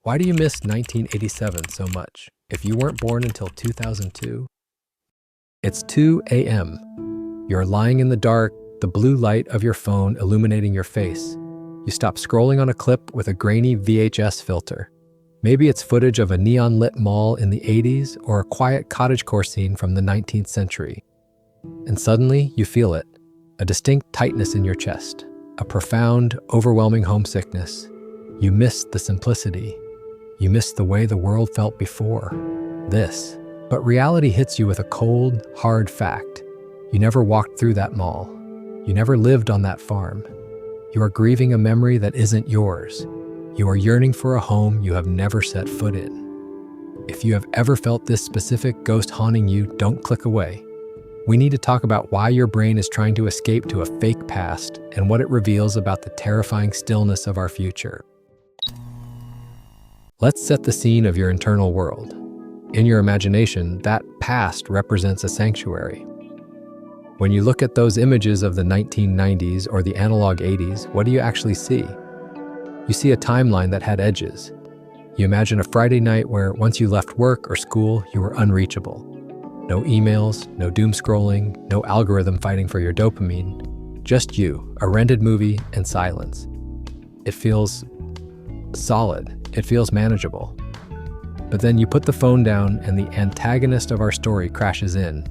Why do you miss 1987 so much? If you weren't born until 2002? It's 2 a.m. You're lying in the dark, the blue light of your phone illuminating your face. You stop scrolling on a clip with a grainy VHS filter. Maybe it's footage of a neon-lit mall in the 80s or a quiet cottagecore scene from the 19th century. And suddenly, you feel it. A distinct tightness in your chest. A profound, overwhelming homesickness. You miss the simplicity. You miss the way the world felt before this. But reality hits you with a cold, hard fact. You never walked through that mall. You never lived on that farm. You are grieving a memory that isn't yours. You are yearning for a home you have never set foot in. If you have ever felt this specific ghost haunting you, don't click away. We need to talk about why your brain is trying to escape to a fake past and what it reveals about the terrifying stillness of our future. Let's set the scene of your internal world. In your imagination, that past represents a sanctuary. When you look at those images of the 1990s or the analog 80s, what do you actually see? You see a timeline that had edges. You imagine a Friday night where once you left work or school, you were unreachable. No emails, no doom scrolling, no algorithm fighting for your dopamine. Just you, a rented movie, and silence. It feels solid. It feels manageable. But then you put the phone down and the antagonist of our story crashes in.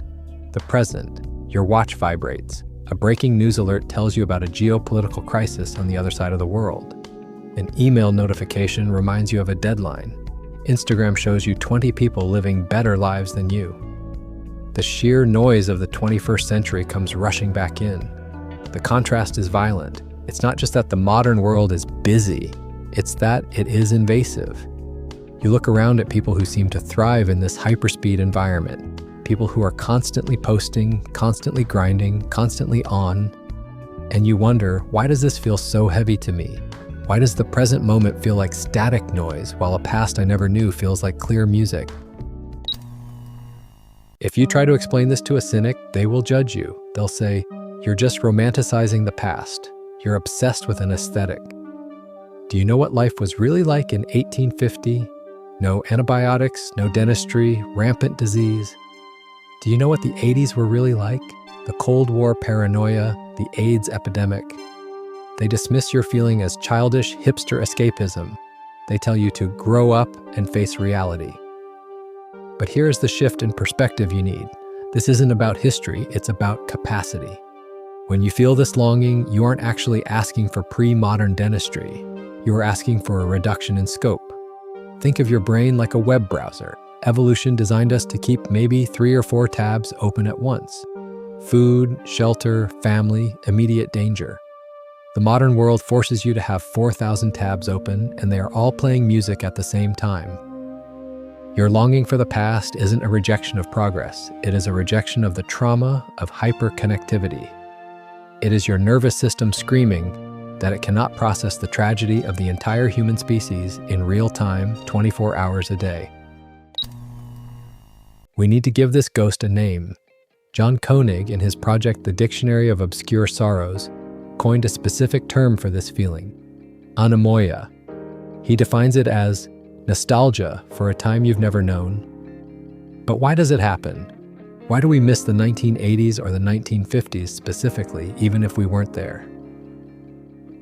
The present. Your watch vibrates. A breaking news alert tells you about a geopolitical crisis on the other side of the world. An email notification reminds you of a deadline. Instagram shows you 20 people living better lives than you. The sheer noise of the 21st century comes rushing back in. The contrast is violent. It's not just that the modern world is busy, it's that it is invasive. You look around at people who seem to thrive in this hyperspeed environment, people who are constantly posting, constantly grinding, constantly on, and you wonder, why does this feel so heavy to me? Why does the present moment feel like static noise, while a past I never knew feels like clear music? If you try to explain this to a cynic, they will judge you. They'll say, you're just romanticizing the past. You're obsessed with an aesthetic. Do you know what life was really like in 1850? No antibiotics, no dentistry, rampant disease. Do you know what the 80s were really like? The Cold War paranoia, the AIDS epidemic. They dismiss your feeling as childish hipster escapism. They tell you to grow up and face reality. But here's the shift in perspective you need. This isn't about history, it's about capacity. When you feel this longing, you aren't actually asking for pre-modern dentistry. You are asking for a reduction in scope. Think of your brain like a web browser. Evolution designed us to keep maybe 3 or 4 tabs open at once. Food, shelter, family, immediate danger. The modern world forces you to have 4,000 tabs open, and they are all playing music at the same time. Your longing for the past isn't a rejection of progress. It is a rejection of the trauma of hyperconnectivity. It is your nervous system screaming that it cannot process the tragedy of the entire human species in real time, 24 hours a day. We need to give this ghost a name. John Koenig, in his project The Dictionary of Obscure Sorrows, coined a specific term for this feeling, Anemoia. He defines it as nostalgia for a time you've never known. But why does it happen? Why do we miss the 1980s or the 1950s specifically, even if we weren't there?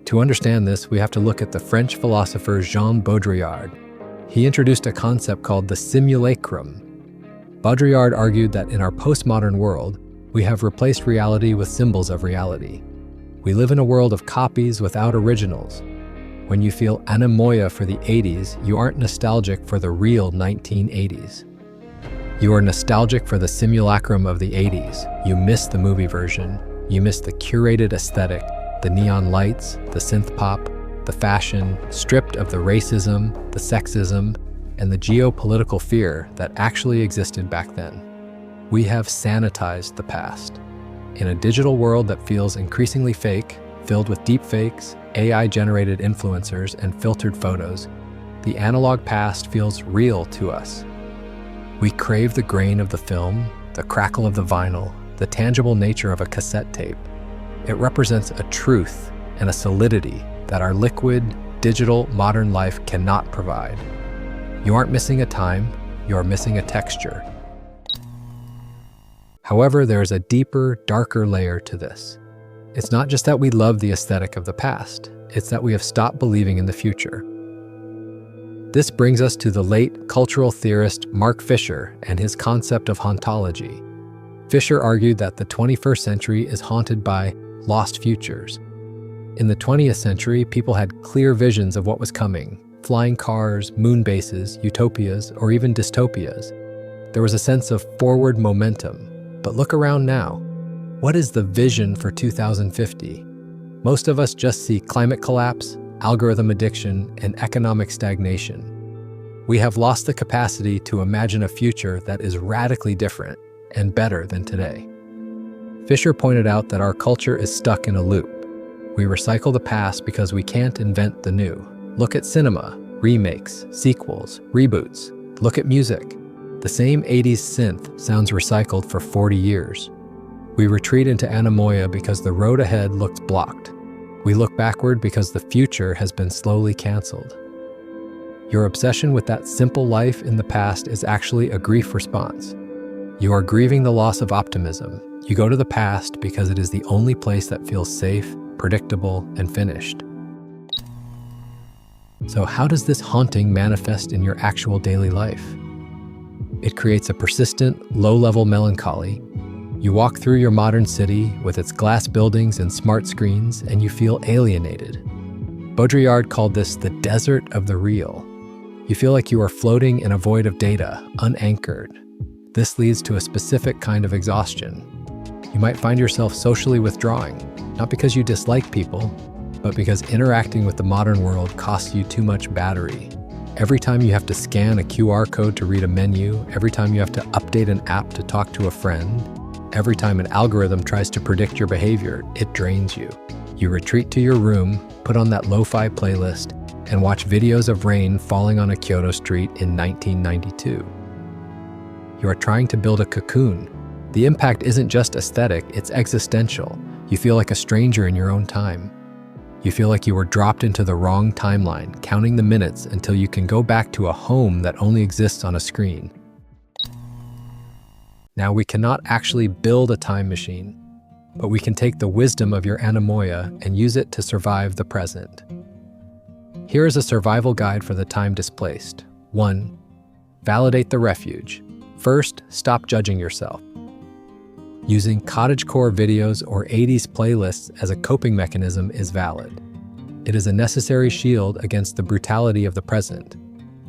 To understand this, we have to look at the French philosopher Jean Baudrillard. He introduced a concept called the simulacrum. Baudrillard argued that in our postmodern world, we have replaced reality with symbols of reality. We live in a world of copies without originals. When you feel anemoia for the 80s, you aren't nostalgic for the real 1980s. You are nostalgic for the simulacrum of the 80s. You miss the movie version. You miss the curated aesthetic, the neon lights, the synth pop, the fashion, stripped of the racism, the sexism, and the geopolitical fear that actually existed back then. We have sanitized the past. In a digital world that feels increasingly fake, filled with deepfakes, AI-generated influencers, and filtered photos, the analog past feels real to us. We crave the grain of the film, the crackle of the vinyl, the tangible nature of a cassette tape. It represents a truth and a solidity that our liquid, digital, modern life cannot provide. You aren't missing a time, you are missing a texture. However, there is a deeper, darker layer to this. It's not just that we love the aesthetic of the past, it's that we have stopped believing in the future. This brings us to the late cultural theorist Mark Fisher and his concept of hauntology. Fisher argued that the 21st century is haunted by lost futures. In the 20th century, people had clear visions of what was coming: flying cars, moon bases, utopias, or even dystopias. There was a sense of forward momentum. But look around now. What is the vision for 2050? Most of us just see climate collapse, algorithm addiction, and economic stagnation. We have lost the capacity to imagine a future that is radically different and better than today. Fisher pointed out that our culture is stuck in a loop. We recycle the past because we can't invent the new. Look at cinema, remakes, sequels, reboots. Look at music. The same 80s synth sounds recycled for 40 years. We retreat into Anemoia because the road ahead looks blocked. We look backward because the future has been slowly canceled. Your obsession with that simple life in the past is actually a grief response. You are grieving the loss of optimism. You go to the past because it is the only place that feels safe, predictable, and finished. So how does this haunting manifest in your actual daily life? It creates a persistent, low-level melancholy. You walk through your modern city with its glass buildings and smart screens, and you feel alienated. Baudrillard called this the desert of the real. You feel like you are floating in a void of data, unanchored. This leads to a specific kind of exhaustion. You might find yourself socially withdrawing, not because you dislike people, but because interacting with the modern world costs you too much battery. Every time you have to scan a QR code to read a menu, every time you have to update an app to talk to a friend, every time an algorithm tries to predict your behavior, it drains you. You retreat to your room, put on that lo-fi playlist, and watch videos of rain falling on a Kyoto street in 1992. You are trying to build a cocoon. The impact isn't just aesthetic, it's existential. You feel like a stranger in your own time. You feel like you were dropped into the wrong timeline, counting the minutes until you can go back to a home that only exists on a screen. Now, we cannot actually build a time machine, but we can take the wisdom of your Anemoia and use it to survive the present. Here is a survival guide for the time displaced. 1. Validate the refuge. First, stop judging yourself. Using cottagecore videos or 80s playlists as a coping mechanism is valid. It is a necessary shield against the brutality of the present.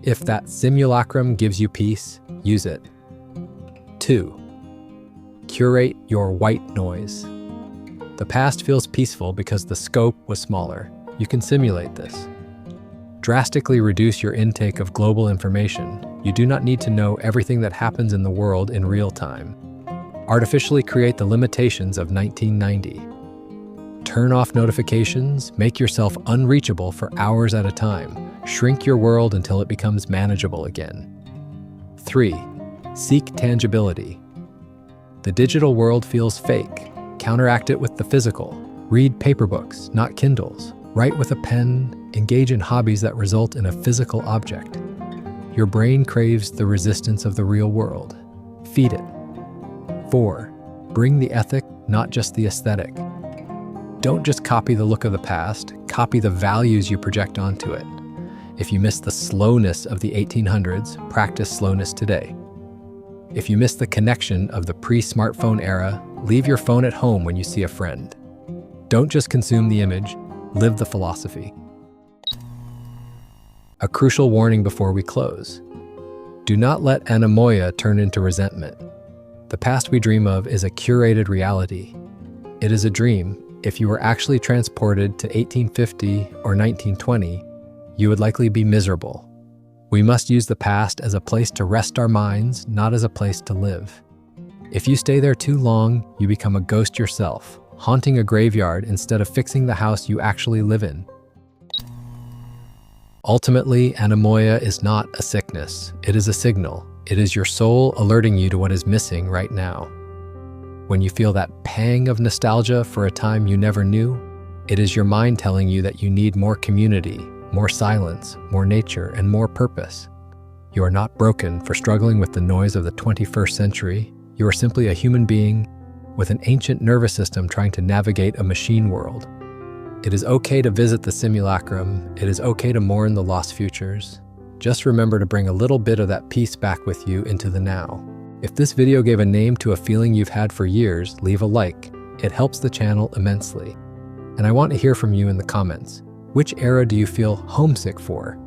If that simulacrum gives you peace, use it. 2. Curate your white noise. The past feels peaceful because the scope was smaller. You can simulate this. Drastically reduce your intake of global information. You do not need to know everything that happens in the world in real time. Artificially create the limitations of 1990. Turn off notifications, make yourself unreachable for hours at a time. Shrink your world until it becomes manageable again. 3. Seek tangibility. The digital world feels fake. Counteract it with the physical. Read paper books, not Kindles. Write with a pen. Engage in hobbies that result in a physical object. Your brain craves the resistance of the real world. Feed it. 4. Bring the ethic, not just the aesthetic. Don't just copy the look of the past, copy the values you project onto it. If you miss the slowness of the 1800s, practice slowness today. If you miss the connection of the pre-smartphone era, leave your phone at home when you see a friend. Don't just consume the image, live the philosophy. A crucial warning before we close. Do not let Anemoia turn into resentment. The past we dream of is a curated reality. It is a dream. If you were actually transported to 1850 or 1920, you would likely be miserable. We must use the past as a place to rest our minds, not as a place to live. If you stay there too long, you become a ghost yourself, haunting a graveyard instead of fixing the house you actually live in. Ultimately, Anemoia is not a sickness. It is a signal. It is your soul alerting you to what is missing right now. When you feel that pang of nostalgia for a time you never knew, it is your mind telling you that you need more community, more silence, more nature, and more purpose. You are not broken for struggling with the noise of the 21st century. You are simply a human being with an ancient nervous system trying to navigate a machine world. It is okay to visit the simulacrum. It is okay to mourn the lost futures. Just remember to bring a little bit of that peace back with you into the now. If this video gave a name to a feeling you've had for years, leave a like. It helps the channel immensely. And I want to hear from you in the comments. Which era do you feel homesick for?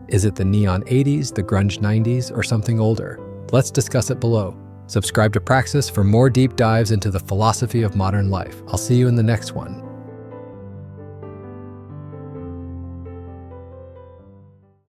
Is it the neon 80s, the grunge 90s, or something older? Let's discuss it below. Subscribe to Praxis for more deep dives into the philosophy of modern life. I'll see you in the next one.